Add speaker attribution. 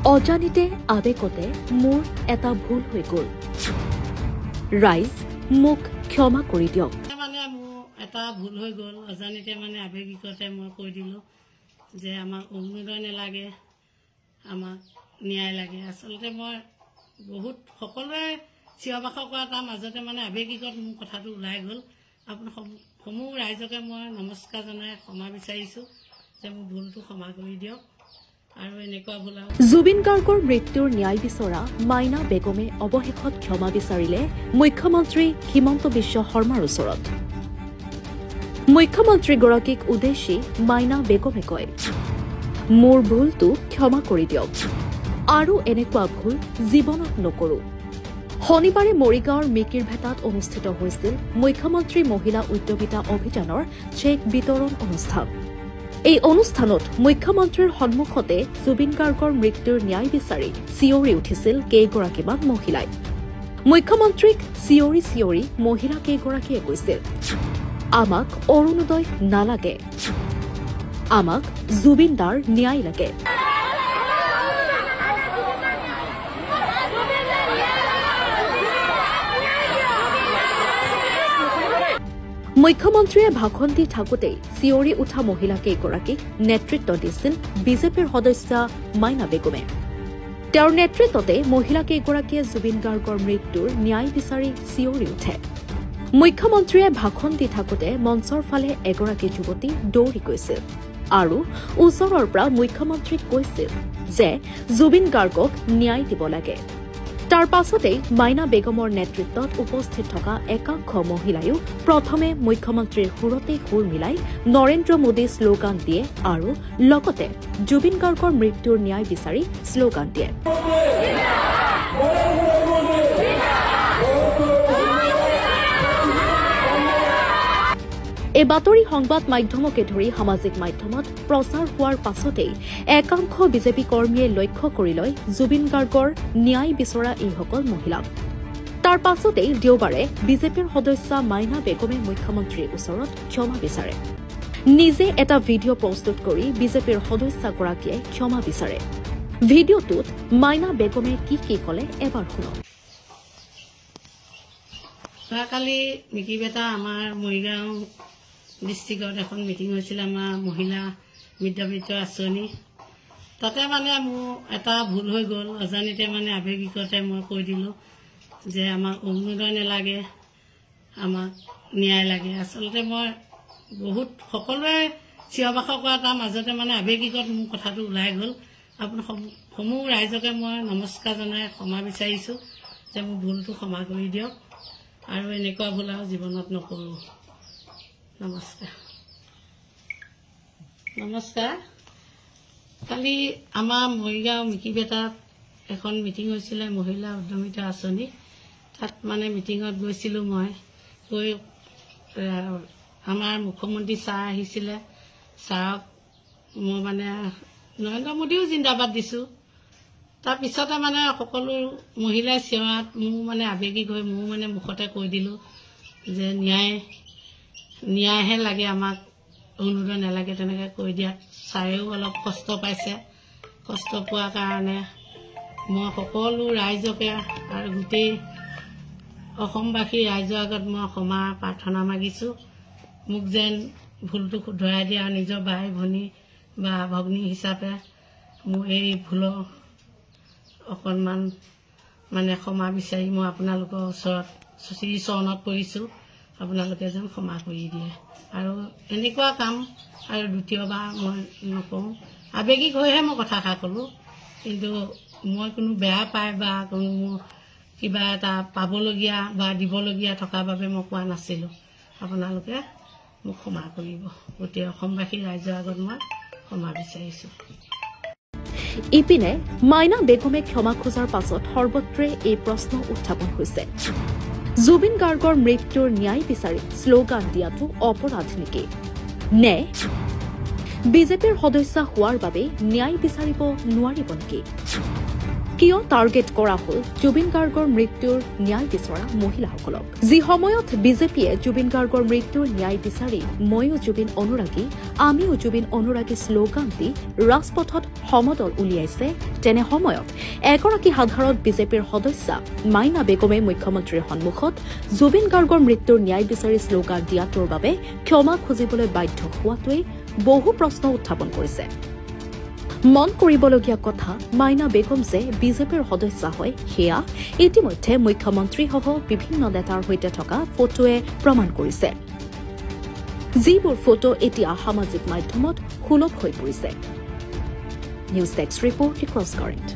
Speaker 1: অজানিতে আবেগতে মোৰ এটা ভুল হৈ গ'ল ৰাইজ মোক ক্ষমা কৰি দিয়ক
Speaker 2: মানে মোৰ এটা ভুল হৈ গ'ল অজানিতে মানে আবেগিকতে মই কৈ দিলো যে আমাক অৰুণোদয় নালাগে আমাক ন্যায় লাগে আসলতে মই বহুত সকলোৱে চিঞৰ-বাখৰ কৰা তাৰ মাজতে মানে আবেগিকত মোৰ কথাটো ওলাই গ'ল আপোনাৰ সমূহ ৰাইজকে মই নমস্কাৰ জনাই ক্ষমা বিচাৰিছো যে মোৰ ভুলটো ক্ষমা কৰি দিয়ক আৰু এনেকুৱা ভুল
Speaker 1: জুবিন গাৰ্গৰ মৃত্যুৰ ন্যায় বিচৰা মাইনা বেগমে অৱশেষত ক্ষমা বিচাৰিলে মুখ্যমন্ত্ৰী হিমন্ত বিশ্ব শৰ্মাৰ ওচৰত মুখ্যমন্ত্ৰীগৰাকীক উদ্দেশ্যি মাইনা বেগমে কয় মোৰ ভুলটো ক্ষমা কৰি দিয়ক আৰু এনেকুৱা ভুল জীৱনত নকৰো শনিবাৰে মৰিগাঁৱৰ মিকিৰভেটাত অনুষ্ঠিত হৈছিল মুখ্যমন্ত্ৰী মহিলা উদ্যমিতা অভিযানৰ চেক বিতৰণ অনুষ্ঠান এই অনুষ্ঠানত মুখ্যমন্ত্ৰীৰ সন্মুখতে জুবিন গাৰ্গৰ মৃত্যুৰ ন্যায় বিচাৰি চিঞৰি উঠিছিল কেইগৰাকীমান মহিলাই মুখ্যমন্ত্ৰীক চিঞৰি চিঞৰি মহিলা কেইগৰাকীয়ে কৈছিল আমাক অৰুণোদয় নালাগে আমাক জুবিনদাৰ ন্যায় লাগে মুখ্যমন্ত্ৰীয়ে ভাষণ দি থাকোঁতেই চিঞৰি উঠা মহিলা কেইগৰাকীক নেতৃত্ব দিছিল বিজেপিৰ সদস্য মাইনা বেগমে তেওঁৰ নেতৃত্বতে মহিলা কেইগৰাকীয়ে জুবিন গাৰ্গৰ মৃত্যুৰ ন্যায় বিচাৰি চিঞৰি উঠে মুখ্যমন্ত্ৰীয়ে ভাষণ দি থাকোঁতে মঞ্চৰ ফালে এগৰাকী যুৱতী দৌৰি গৈছিল আৰু ওচৰৰ পৰা মুখ্যমন্ত্ৰীক কৈছিল যে জুবিন গাৰ্গক ন্যায় দিব লাগে তাৰ পাছতেই মাইনা বেগমৰ নেতৃত্বত উপস্থিত থকা একাংশ মহিলায়ো প্ৰথমে মুখ্যমন্ত্ৰীৰ সুৰতে সুৰ মিলাই নৰেন্দ্ৰ মোদী শ্লোগান দিয়ে আৰু লগতে জুবিন গাৰ্গৰ মৃত্যুৰ ন্যায় বিচাৰি শ্লোগান দিয়ে এই বাতৰি সংবাদ মাধ্যমকে ধৰি সামাজিক মাধ্যমত প্ৰচাৰ হোৱাৰ পাছতেই একাংশ বিজেপি কৰ্মীয়ে লক্ষ্য কৰি লয় জুবিন গাৰ্গৰ ন্যায় বিচৰা এইসকল মহিলাক তাৰ পাছতেই দেওবাৰে বিজেপিৰ সদস্য মাইনা বেগমে মুখ্যমন্ত্ৰীৰ ওচৰত ক্ষমা বিচাৰে নিজে এটা ভিডিঅ' প্ৰস্তুত কৰি বিজেপিৰ সদস্যগৰাকীয়ে ক্ষমা বিচাৰে ভিডিঅ'টোত মাইনা বেগমে কি কি ক'লে এবাৰ শুনক
Speaker 2: যোৱাকালি মিকিৰভেটা আমাৰ মৰিগাঁও ডিষ্ট্ৰিক্টত এখন মিটিং হৈছিল আমাৰ মহিলা মিত্ৰবৃত্ত আঁচনি তাতে মানে মোৰ এটা ভুল হৈ গ'ল অজানিতে মানে আবেগিকতে মই কৈ দিলোঁ যে আমাক অৰুণোদয় নালাগে আমাক ন্যায় লাগে আচলতে মই বহুত সকলোৱে চিঞৰ-বাখৰ কৰা তাৰ মাজতে মানে আবেগিকত মোৰ কথাটো ওলাই গ'ল আপোনাৰ সমূহ ৰাইজকে মই নমস্কাৰ জনাই ক্ষমা বিচাৰিছোঁ যে মোৰ ভুলটো ক্ষমা কৰি দিয়ক আৰু এনেকুৱা ভুল আৰু জীৱনত নকৰোঁ নমস্কাৰ কালি আমাৰ মৰিগাঁও মিকিৰভেটাত এখন মিটিং হৈছিলে মহিলা উদ্যমিতা আঁচনি তাত মানে মিটিঙত গৈছিলোঁ মই গৈ আমাৰ মুখ্যমন্ত্ৰী ছাৰ আহিছিলে ছাৰক মই মানে নৰেন্দ্ৰ মোদীও জিন্দাবাদ দিছোঁ তাৰপিছতে মানে সকলো মহিলাই চিঞৰাত মোৰ মানে আবেগিক হৈ মোৰ মানে মুখতে কৈ দিলোঁ যে ন্যায়হে লাগে আমাক অৰুণোদয় নালাগে তেনেকৈ কৈ দিয়াত ছাৰেও অলপ কষ্ট পাইছে কষ্ট পোৱাৰ কাৰণে মই সকলো ৰাইজকে আৰু গোটেই অসমবাসী ৰাইজৰ আগত মই ক্ষমা প্ৰাৰ্থনা মাগিছোঁ মোক যেন ভুলটো শুধৰাই দিয়ে আৰু নিজৰ বাই ভনী বা ভগ্নী হিচাপে মোৰ এই ভুলৰ অকণমান মানে ক্ষমা বিচাৰি মই আপোনালোকৰ ওচৰত চৰণত পৰিছোঁ আপোনালোকে যেন ক্ষমা কৰি দিয়ে আৰু এনেকুৱা কাম আৰু দ্বিতীয়বাৰ মই নকওঁ আবেগিক হৈহে মই কথাষাৰ ক'লোঁ কিন্তু মই কোনো বেয়া পাই বা কোনো মোৰ কিবা এটা পাবলগীয়া বা দিবলগীয়া থকাৰ বাবে মই কোৱা নাছিলোঁ আপোনালোকে মোক ক্ষমা কৰিব গোটেই অসমবাসী ৰাইজৰ আগত মই ক্ষমা বিচাৰিছোঁ
Speaker 1: ইপিনে মাইনা বেগমে ক্ষমা খোজাৰ পাছত সৰ্বত্ৰে এই প্ৰশ্ন উত্থাপন হৈছে জুবিন গাৰ্গৰ মৃত্যুৰ ন্যায় বিচাৰি শ্লোগান দিয়াটো অপৰাধ নেকি নে বিজেপিৰ সদস্য হোৱাৰ বাবে ন্যায় বিচাৰিব নোৱাৰিব নেকি কিয় টাৰ্গেট কৰা হ'ল জুবিন গাৰ্গৰ মৃত্যুৰ ন্যায় বিচৰা মহিলাসকলক যি সময়ত বিজেপিয়ে জুবিন গাৰ্গৰ মৃত্যুৰ ন্যায় বিচাৰি ময়ো জুবিন অনুৰাগী আমিও জুবিন অনুৰাগী শ্লোগান দি ৰাজপথত সমদল উলিয়াইছে তেনে সময়ত এগৰাকী সাধাৰণ বিজেপিৰ সদস্যা মাইনা বেগমে মুখ্যমন্ত্ৰীৰ সন্মুখত জুবিন গাৰ্গৰ মৃত্যুৰ ন্যায় বিচাৰি শ্লোগান দিয়াটোৰ বাবে ক্ষমা খুজিবলৈ বাধ্য হোৱাটোৱে বহু প্ৰশ্ন উত্থাপন কৰিছে মন কৰিবলগীয়া কথা মাইনা বেগম যে বিজেপিৰ সদস্যা হয় সেয়া ইতিমধ্যে মুখ্যমন্ত্ৰীসহ বিভিন্ন নেতাৰ সৈতে থকা ফটোৱে প্ৰমাণ কৰিছে যিবোৰ ফটো এতিয়া সামাজিক মাধ্যমত সুলভ হৈ পৰিছে news desk report cross current